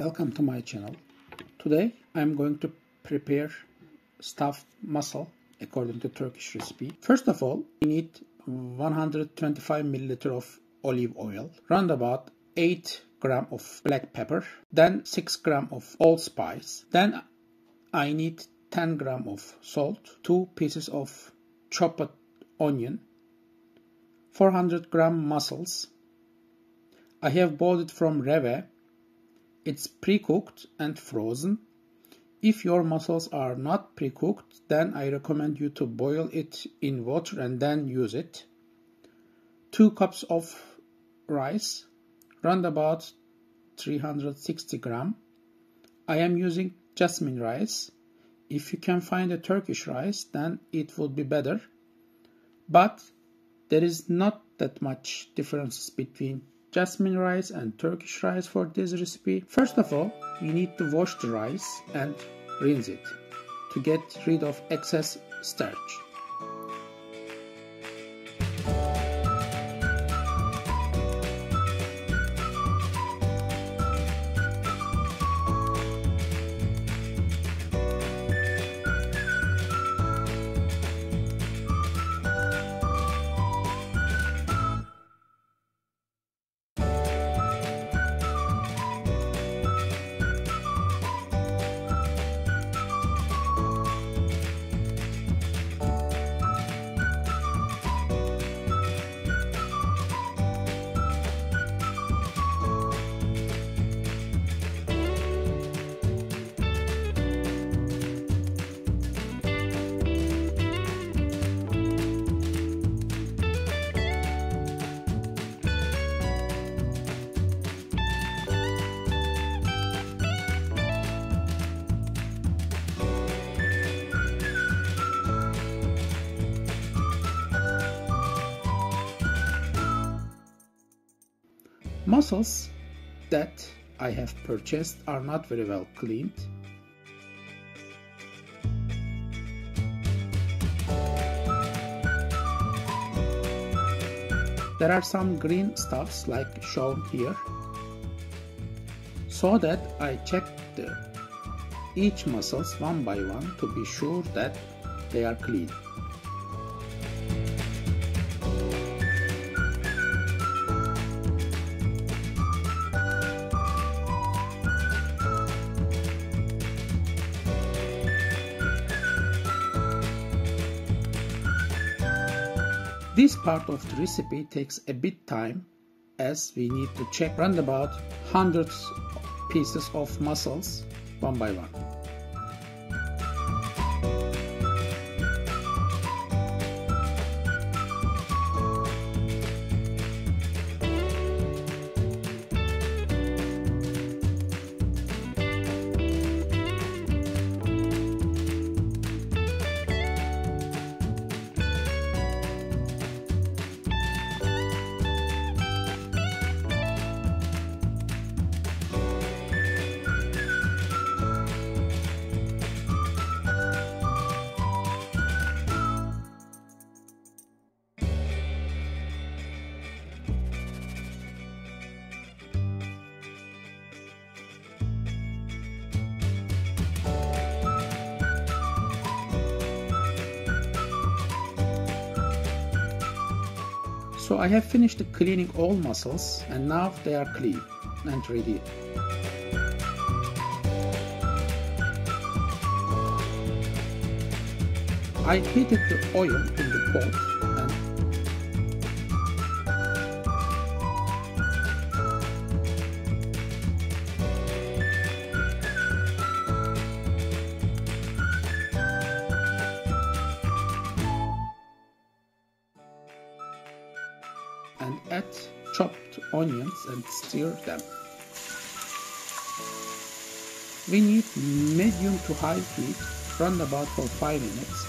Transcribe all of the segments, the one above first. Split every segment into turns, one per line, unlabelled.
Welcome to my channel. Today I'm going to prepare stuffed mussel according to Turkish recipe. First of all, we need 125 milliliter of olive oil, round about 8 gram of black pepper, then 6 gram of allspice, then I need 10 gram of salt, 2 pieces of chopped onion, 400 gram mussels. I have bought it from Reve. It's pre-cooked and frozen. If your mussels are not pre-cooked, then I recommend you to boil it in water and then use it. 2 cups of rice, round about 360 gram. I am using jasmine rice. If you can find a Turkish rice, then it would be better. But there is not that much difference between jasmine rice and Turkish rice for this recipe. First of all, you need to wash the rice and rinse it to get rid of excess starch. Mussels that I have purchased are not very well cleaned. There are some green stuffs like shown here. So that I checked each mussels one by one to be sure that they are clean. This part of the recipe takes a bit time as we need to check round about hundreds pieces of mussels one by one. So I have finished cleaning all mussels and now they are clean and ready. I heated the oil in the pot and add chopped onions and stir them. We need medium to high heat, round about for 5 minutes.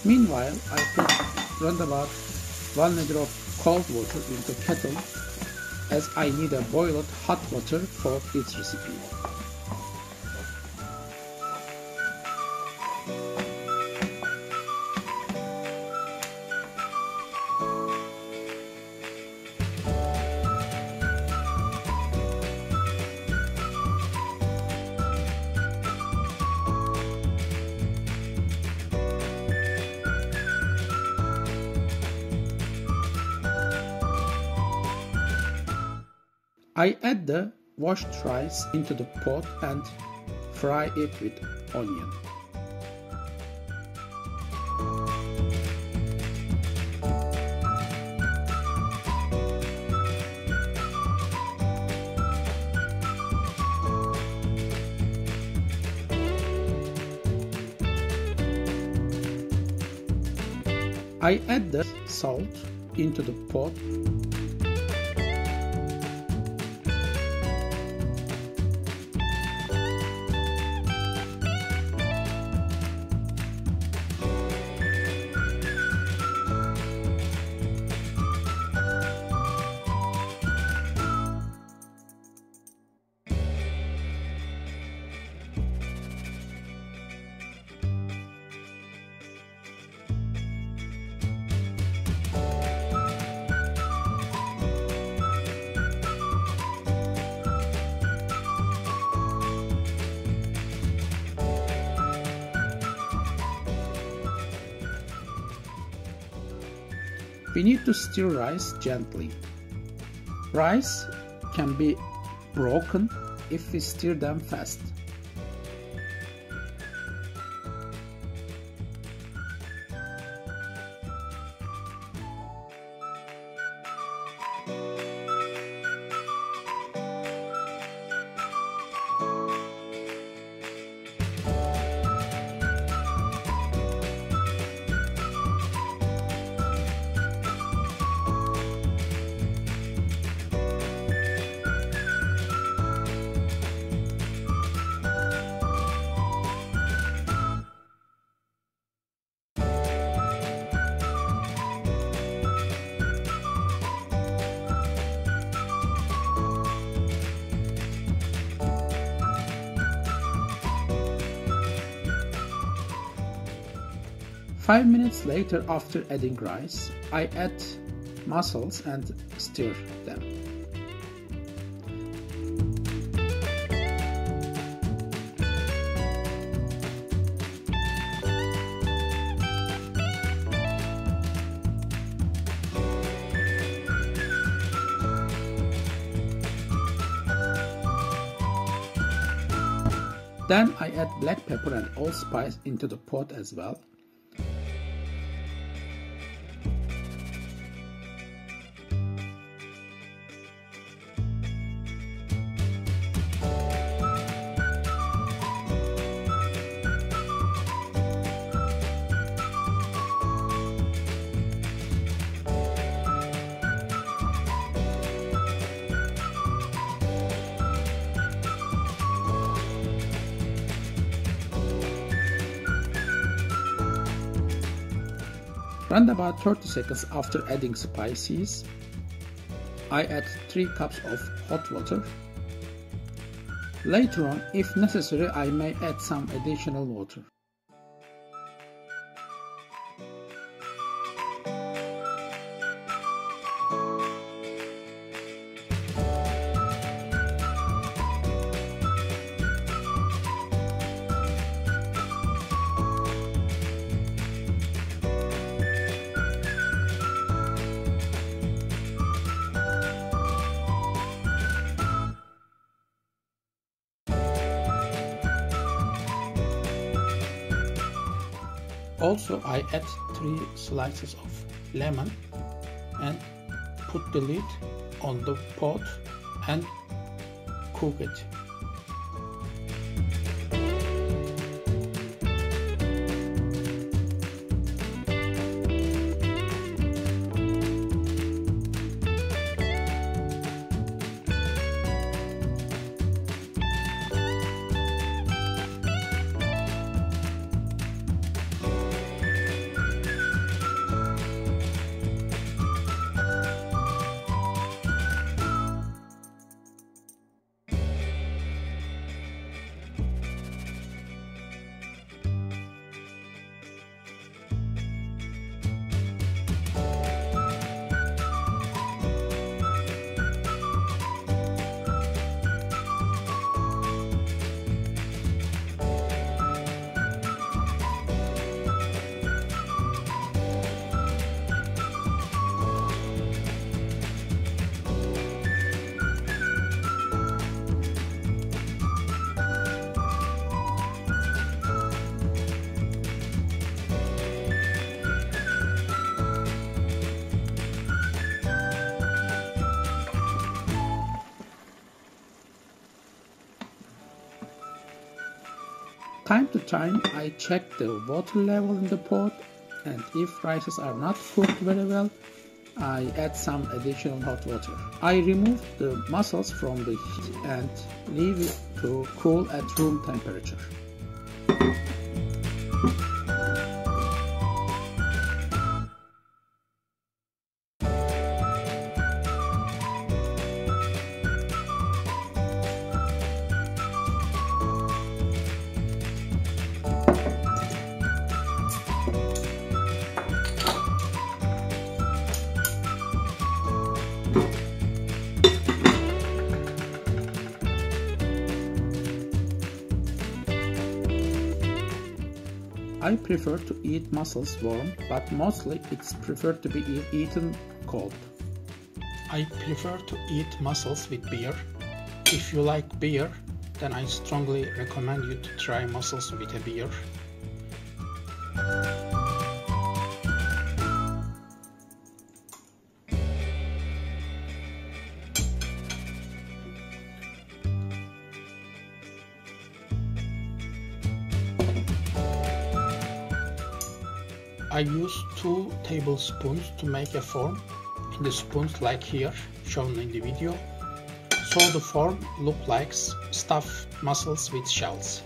Meanwhile, I put round about 1 liter of cold water into kettle as I need a boiled hot water for this recipe. I add the washed rice into the pot and fry it with onion. I add the salt into the pot. We need to stir rice gently. Rice can be broken if we stir them fast. Five minutes later, after adding rice, I add mussels and stir them. Then I add black pepper and allspice into the pot as well. Around about 30 seconds after adding spices, I add 3 cups of hot water. Later on, if necessary, I may add some additional water. Also, I add 3 slices of lemon and put the lid on the pot and cook it. Time to time, I check the water level in the pot, and if rices are not cooked very well, I add some additional hot water. I remove the mussels from the heat and leave it to cool at room temperature. I prefer to eat mussels warm, but mostly it's preferred to be eaten cold. I prefer to eat mussels with beer. If you like beer, then I strongly recommend you to try mussels with a beer. I use 2 tablespoons to make a form in the spoons like here shown in the video, so the form look like stuffed mussels with shells.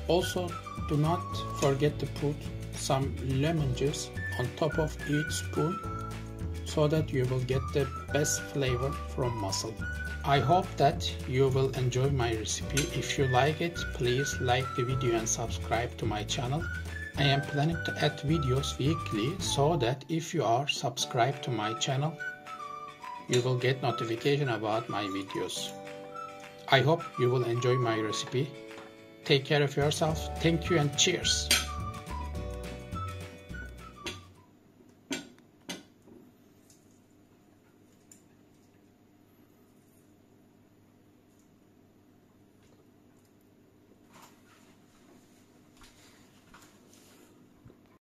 Also, do not forget to put some lemon juice on top of each spoon so that you will get the best flavor from mussel. I hope that you will enjoy my recipe. If you like it, please like the video and subscribe to my channel. I am planning to add videos weekly so that if you are subscribed to my channel, you will get notification about my videos. I hope you will enjoy my recipe. Take care of yourself. Thank you and cheers.